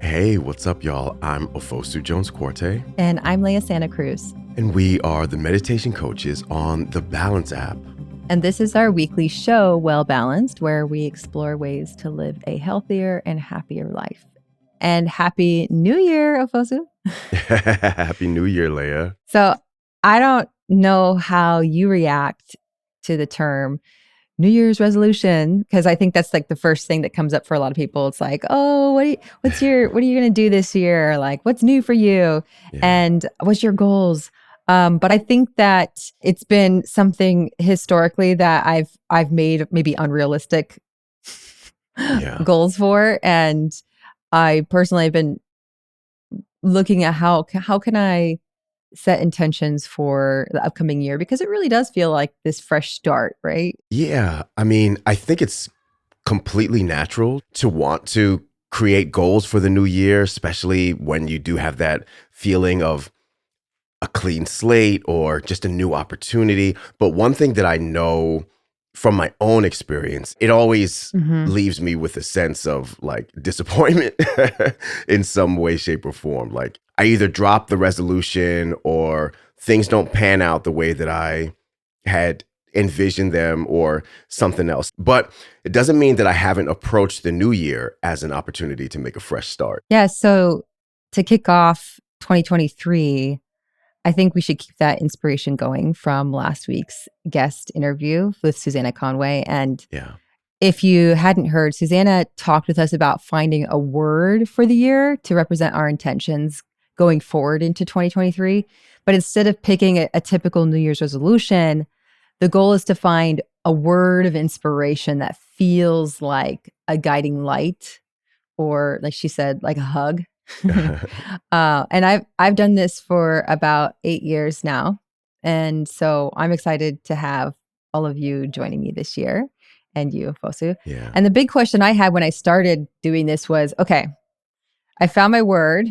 Hey, what's up, y'all? I'm Ofosu Jones-Corte. And I'm Leah Santa Cruz. And we are the meditation coaches on the Balance app. And this is our weekly show, Well Balanced, where we explore ways to live a healthier and happier life. And Happy New Year, Ofosu. Happy New Year, Leah. So I don't know how you react to the term New Year's resolution, because I think that's like the first thing that comes up for a lot of people. It's like, oh, what are you going to do this year? Like, what's new for you? Yeah. And what's your goals? But I think that it's been something historically that I've made maybe unrealistic goals for. And I personally have been looking at how can I set intentions for the upcoming year, because it really does feel like this fresh start, right? Yeah. I mean, I think it's completely natural to want to create goals for the new year, especially when you do have that feeling of a clean slate or just a new opportunity. But one thing that I know from my own experience, it always leaves me with a sense of like disappointment in some way, shape, or form. Like I either drop the resolution or things don't pan out the way that I had envisioned them or something else. But it doesn't mean that I haven't approached the new year as an opportunity to make a fresh start. Yeah. So to kick off 2023, I think we should keep that inspiration going from last week's guest interview with Susanna Conway. And if you hadn't heard, Susanna talked with us about finding a word for the year to represent our intentions going forward into 2023. But instead of picking a typical New Year's resolution, the goal is to find a word of inspiration that feels like a guiding light, or like she said, like a hug. And I've done this for about 8 years now. And so I'm excited to have all of you joining me this year, and you, Ofosu. Yeah. And the big question I had when I started doing this was, okay, I found my word.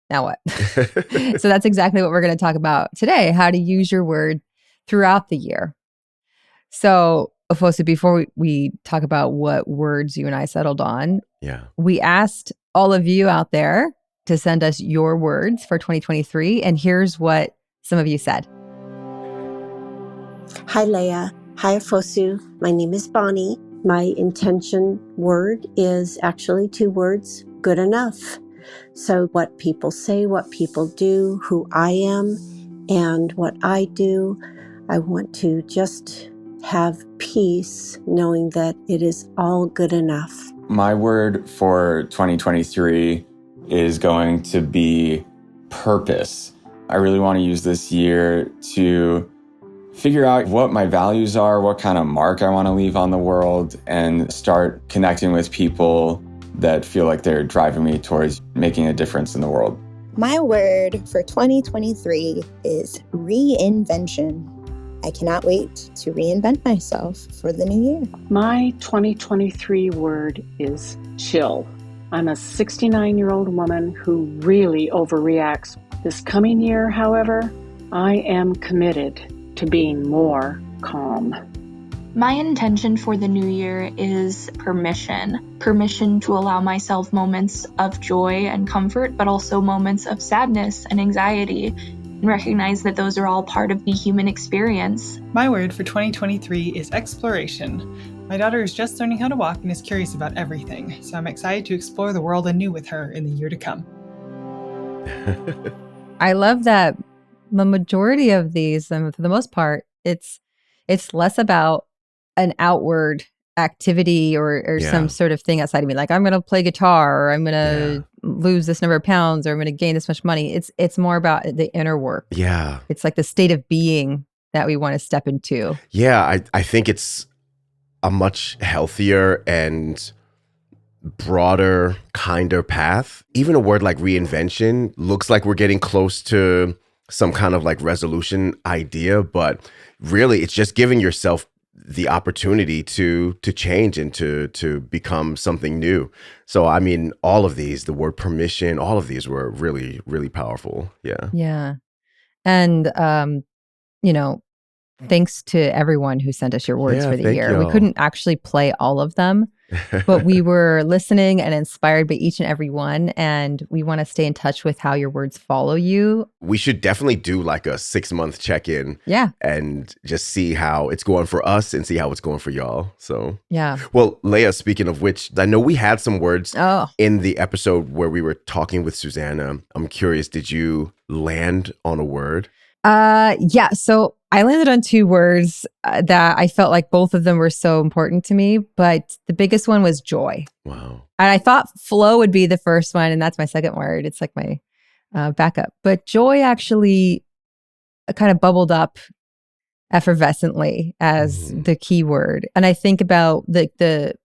Now what? So that's exactly what we're going to talk about today, how to use your word throughout the year. So, Ofosu, before we talk about what words you and I settled on, we asked all of you out there to send us your words for 2023. And here's what some of you said. Hi, Leah. Hi, Ofosu. My name is Bonnie. My intention word is actually 2 words, good enough. So what people say, what people do, who I am, and what I do, I want to just have peace knowing that it is all good enough. My word for 2023 is going to be purpose. I really want to use this year to figure out what my values are, what kind of mark I want to leave on the world, and start connecting with people that feel like they're driving me towards making a difference in the world. My word for 2023 is reinvention. I cannot wait to reinvent myself for the new year. My 2023 word is chill. I'm a 69-year-old woman who really overreacts. This coming year, however, I am committed to being more calm. My intention for the new year is permission. Permission to allow myself moments of joy and comfort, but also moments of sadness and anxiety, and recognize that those are all part of the human experience. My word for 2023 is exploration. My daughter is just learning how to walk and is curious about everything, so I'm excited to explore the world anew with her in the year to come. I love that the majority of these, and for the most part, it's less about an outward activity or some sort of thing outside of me. Like, I'm going to play guitar, or I'm going to lose this number of pounds, or I'm going to gain this much money. It's more about the inner work. Yeah. It's like the state of being that we want to step into. Yeah. I think it's a much healthier and broader, kinder path. Even a word like reinvention looks like we're getting close to some kind of like resolution idea, but really it's just giving yourself the opportunity to change and to become something new. So I mean, all of these, the word permission, all of these were really, really powerful. Yeah. Yeah. And thanks to everyone who sent us your words for the year. We couldn't actually play all of them, but we were listening and inspired by each and every one. And we want to stay in touch with how your words follow you. We should definitely do like a 6-month check-in. Yeah. And just see how it's going for us and see how it's going for y'all. So, yeah. Well, Leah, speaking of which, I know we had some words in the episode where we were talking with Susanna. I'm curious, did you land on a word? Yeah. So I landed on 2 words that I felt like both of them were so important to me, but the biggest one was joy. Wow. And I thought flow would be the first one, and that's my second word. It's like my backup. But joy actually kind of bubbled up effervescently as the key word. And I think about the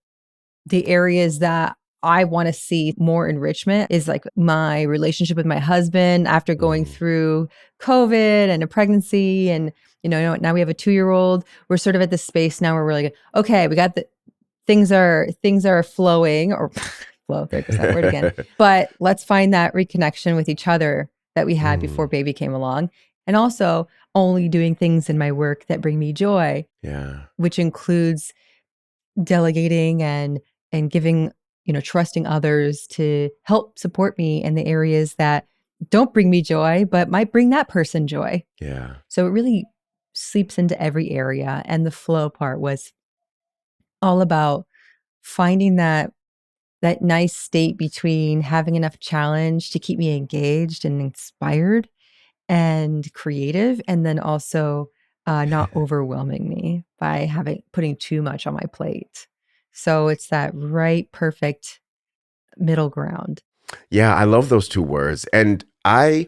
areas that I want to see more enrichment is like my relationship with my husband after going through COVID and a pregnancy. And, now we have a 2-year-old. We're sort of at this space now where we're like, okay, we got things are flowing or flow, there goes that word again. But let's find that reconnection with each other that we had before baby came along. And also only doing things in my work that bring me joy. Yeah. Which includes delegating and giving, trusting others to help support me in the areas that don't bring me joy, but might bring that person joy. Yeah. So it really seeps into every area. And the flow part was all about finding that nice state between having enough challenge to keep me engaged and inspired and creative, and then also not overwhelming me by putting too much on my plate. So it's that right, perfect middle ground. Yeah, I love those 2 words. And I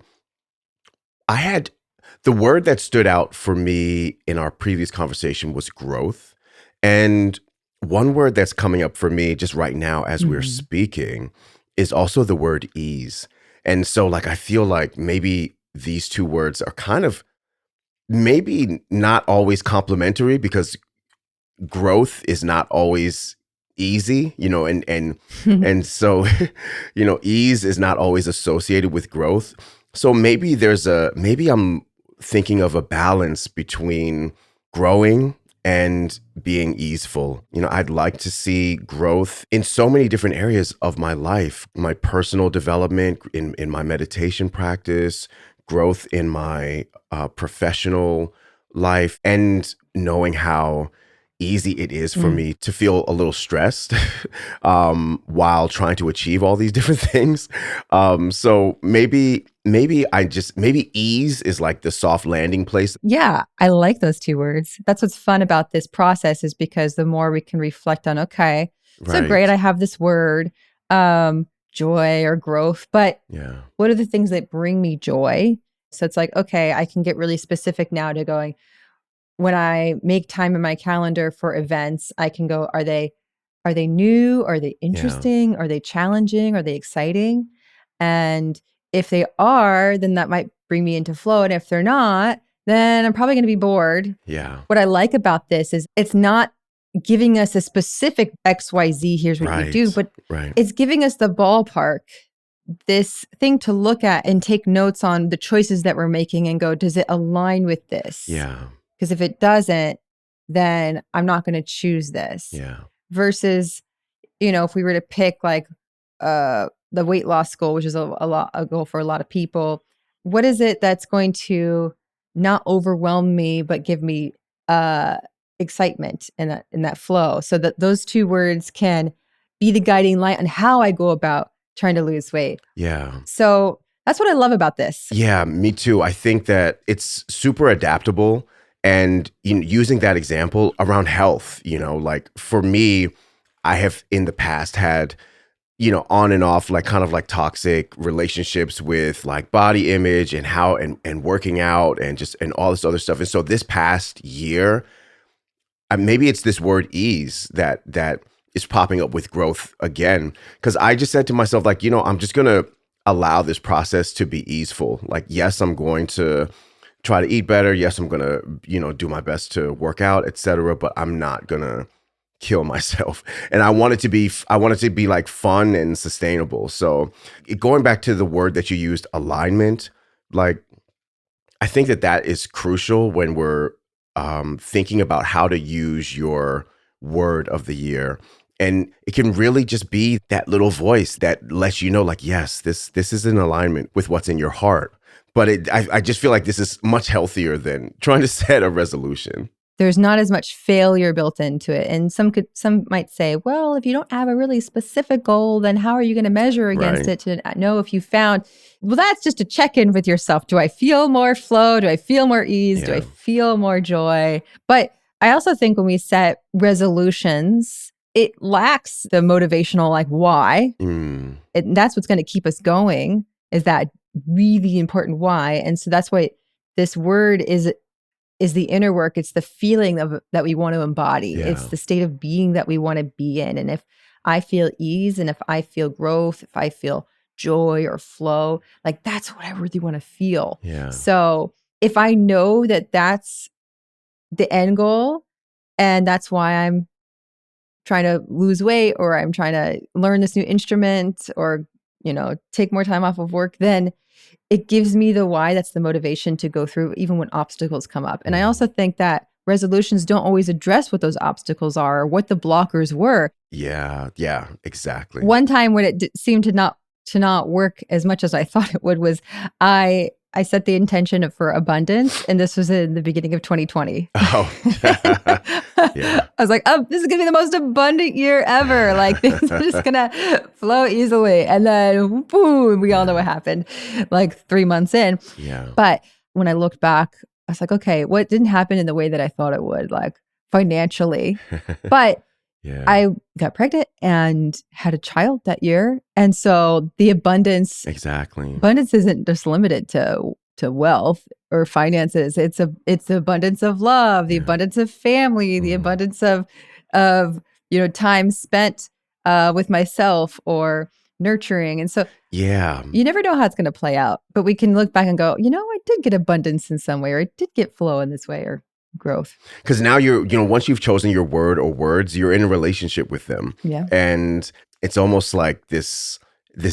had the word that stood out for me in our previous conversation was growth. And one word that's coming up for me just right now as we're speaking is also the word ease. And so like I feel like maybe these 2 words are kind of maybe not always complementary, because growth is not always easy, and so ease is not always associated with growth. So maybe maybe I'm thinking of a balance between growing and being easeful. I'd like to see growth in so many different areas of my life, my personal development, in my meditation practice, growth in my professional life, and knowing how easy it is for me to feel a little stressed while trying to achieve all these different things. So maybe ease is like the soft landing place. Yeah, I like those 2 words. That's what's fun about this process, is because the more we can reflect on, okay, so great, I have this word, joy or growth, but what are the things that bring me joy? So it's like, okay, I can get really specific now to going, when I make time in my calendar for events, I can go, are they new? Are they interesting? Are they challenging? Are they exciting? And if they are, then that might bring me into flow. And if they're not, then I'm probably going to be bored. Yeah. What I like about this is it's not giving us a specific XYZ, here's what you do, but it's giving us the ballpark, this thing to look at and take notes on the choices that we're making and go, does it align with this? Yeah. Because if it doesn't, then I'm not going to choose this. Yeah. Versus, if we were to pick like the weight loss goal, which is a goal for a lot of people, what is it that's going to not overwhelm me, but give me excitement in that flow, so that those 2 words can be the guiding light on how I go about trying to lose weight. Yeah. So that's what I love about this. Yeah, me too. I think that it's super adaptable. And using that example around health, like for me, I have in the past had, on and off, like kind of like toxic relationships with like body image and how and working out and all this other stuff. And so this past year, maybe it's this word ease that is popping up with growth again. Because I just said to myself, like, I'm just going to allow this process to be easeful. Like, yes, I'm going to try to eat better. Yes, I'm going to, do my best to work out, etc. But I'm not going to kill myself. And I want it to be like fun and sustainable. So going back to the word that you used, alignment, like, I think that is crucial when we're thinking about how to use your word of the year. And it can really just be that little voice that lets you know, like, yes, this is in alignment with what's in your heart. But I just feel like this is much healthier than trying to set a resolution. There's not as much failure built into it. And some might say, well, if you don't have a really specific goal, then how are you going to measure against it to know if you found, well, that's just a check-in with yourself. Do I feel more flow? Do I feel more ease? Yeah. Do I feel more joy? But I also think when we set resolutions, it lacks the motivational, like, why. And that's what's going to keep us going, is that really important why. And so that's why this word is the inner work. It's the feeling that we want to embody. Yeah. It's the state of being that we want to be in. And if I feel ease, and if I feel growth, if I feel joy or flow, like, that's what I really want to feel. Yeah. So if I know that that's the end goal, and that's why I'm trying to lose weight, or I'm trying to learn this new instrument, or, take more time off of work, then it gives me the why. That's the motivation to go through even when obstacles come up. And I also think that resolutions don't always address what those obstacles are or what the blockers were. Yeah, exactly. One time when it seemed to not work as much as I thought it would was I set the intention for abundance, and this was in the beginning of 2020. Oh, yeah. I was like, this is going to be the most abundant year ever. Like, things are just going to flow easily. And then, boom, we all know what happened, like 3 months in. Yeah. But when I looked back, I was like, okay, what didn't happen in the way that I thought it would, like financially? But yeah. I got pregnant and had a child that year. And so the abundance isn't just limited to wealth or finances. It's the abundance of love, the abundance of family, the abundance of time spent with myself or nurturing. And so you never know how it's going to play out, but we can look back and go, I did get abundance in some way, or I did get flow in this way, or growth. Because now once you've chosen your word or words, you're in a relationship with them. Yeah. And it's almost like this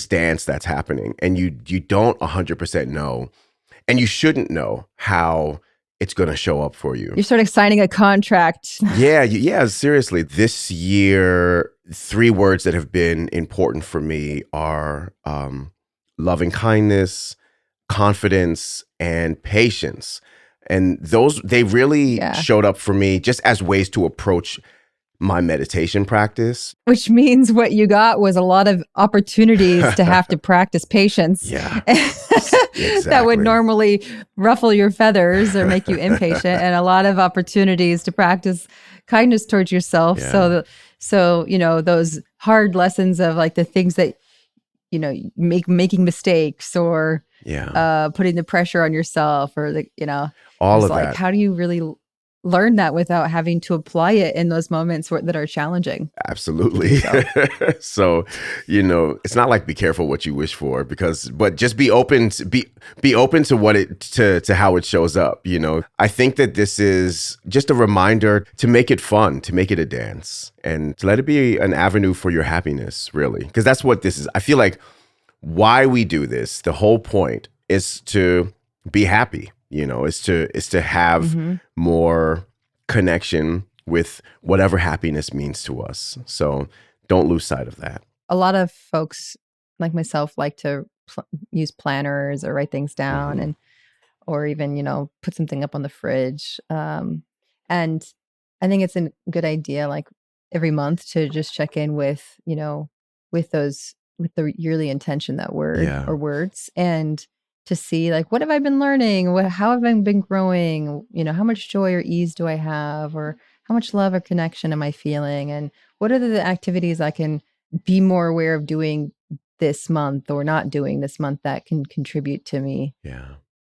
dance that's happening, and you don't 100% know, and you shouldn't know how it's going to show up for you. You're sort of signing a contract. Yeah, seriously. This year, 3 words that have been important for me are loving kindness, confidence, and patience. And they really showed up for me just as ways to approach my meditation practice. Which means what you got was a lot of opportunities to have to practice patience. Yeah, exactly. That would normally ruffle your feathers or make you impatient, and a lot of opportunities to practice kindness towards yourself. Yeah. So those hard lessons of, like, the things that, making mistakes, or putting the pressure on yourself, or all of like, that. How do you really learn that without having to apply it in those moments that are challenging? Absolutely. So, it's not like be careful what you wish for, but just be open to be open to what to how it shows up. I think that this is just a reminder to make it fun, to make it a dance, and to let it be an avenue for your happiness, really. Because that's what this is. I feel like why we do this, the whole point is to be happy. Is to have more connection with whatever happiness means to us. So don't lose sight of that. A lot of folks like myself like to use planners or write things down, and or even put something up on the fridge. And I think it's a good idea, like, every month to just check in with with the yearly intention, that word or words, and to see, like, what have I been learning? How have I been growing? How much joy or ease do I have? Or how much love or connection am I feeling? And what are the activities I can be more aware of doing this month or not doing this month that can contribute to me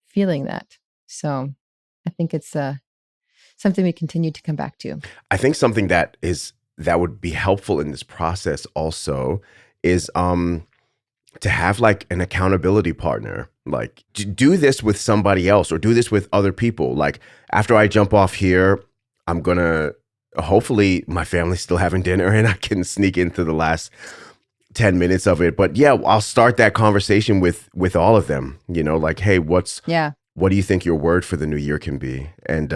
feeling that? So I think it's something we continue to come back to. I think something that would be helpful in this process also is to have, like, an accountability partner. Like, do this with somebody else, or do this with other people. Like, after I jump off here, I'm gonna, hopefully my family's still having dinner and I can sneak into the last 10 minutes of it. But I'll start that conversation with all of them, like, hey, what do you think your word for the new year can be? And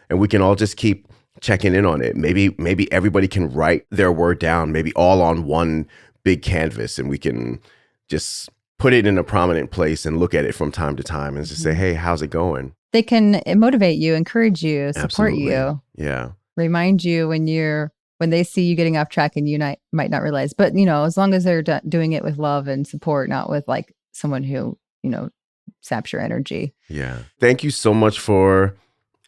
we can all just keep checking in on it. Maybe everybody can write their word down, maybe all on one big canvas, and we can just put it in a prominent place and look at it from time to time and just say, hey, how's it going? They can motivate you, encourage you, support Absolutely. you. Yeah. Remind you when they see you getting off track and you might not realize. But, as long as they're doing it with love and support, not with like someone who, saps your energy. Yeah. Thank you so much for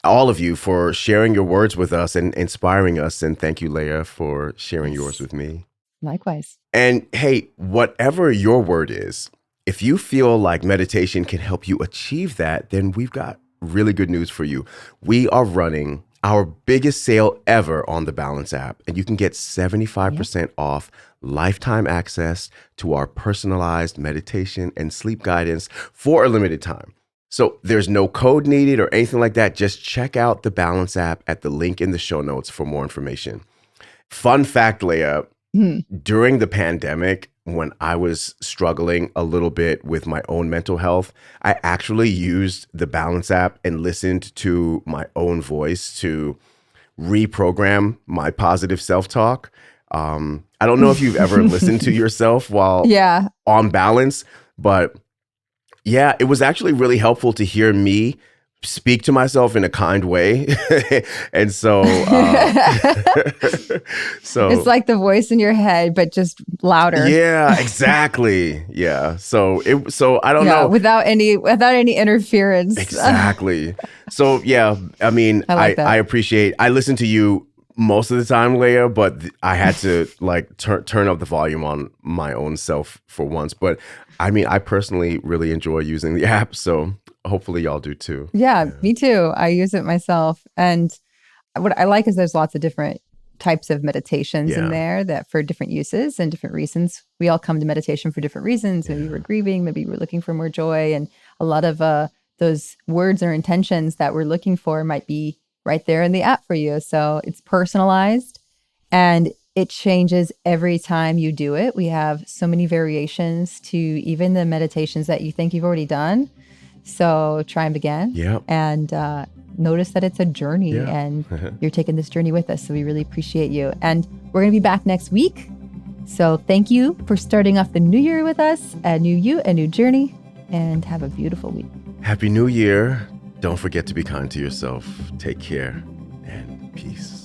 all of you for sharing your words with us and inspiring us. And thank you, Leah, for sharing yours with me. Likewise. And hey, whatever your word is, if you feel like meditation can help you achieve that, then we've got really good news for you. We are running our biggest sale ever on the Balance app, and you can get 75% off lifetime access to our personalized meditation and sleep guidance for a limited time. So there's no code needed or anything like that. Just check out the Balance app at the link in the show notes for more information. Fun fact, Leah, during the pandemic, when I was struggling a little bit with my own mental health, I actually used the Balance app and listened to my own voice to reprogram my positive self-talk. I don't know if you've ever listened to yourself while on balance, but yeah, it was actually really helpful to hear me speak to myself in a kind way. And so it's like the voice in your head, but just louder. Yeah, exactly. Yeah. So I don't know. Without any interference. Exactly. So yeah, I mean, I appreciate, I listen to you most of the time, Leah, but I had to like turn up the volume on my own self for once. But I mean, I personally really enjoy using the app. So hopefully y'all do too. Yeah, me too. I use it myself. And what I like is there's lots of different types of meditations in there that for different uses and different reasons. We all come to meditation for different reasons. Maybe we're grieving, maybe we're looking for more joy. And a lot of those words or intentions that we're looking for might be right there in the app for you. So it's personalized and it changes every time you do it. We have so many variations to even the meditations that you think you've already done. So try them again and notice that it's a journey and you're taking this journey with us. So we really appreciate you. And we're going to be back next week. So thank you for starting off the new year with us, a new you, a new journey, and have a beautiful week. Happy New Year. Don't forget to be kind to yourself. Take care and peace.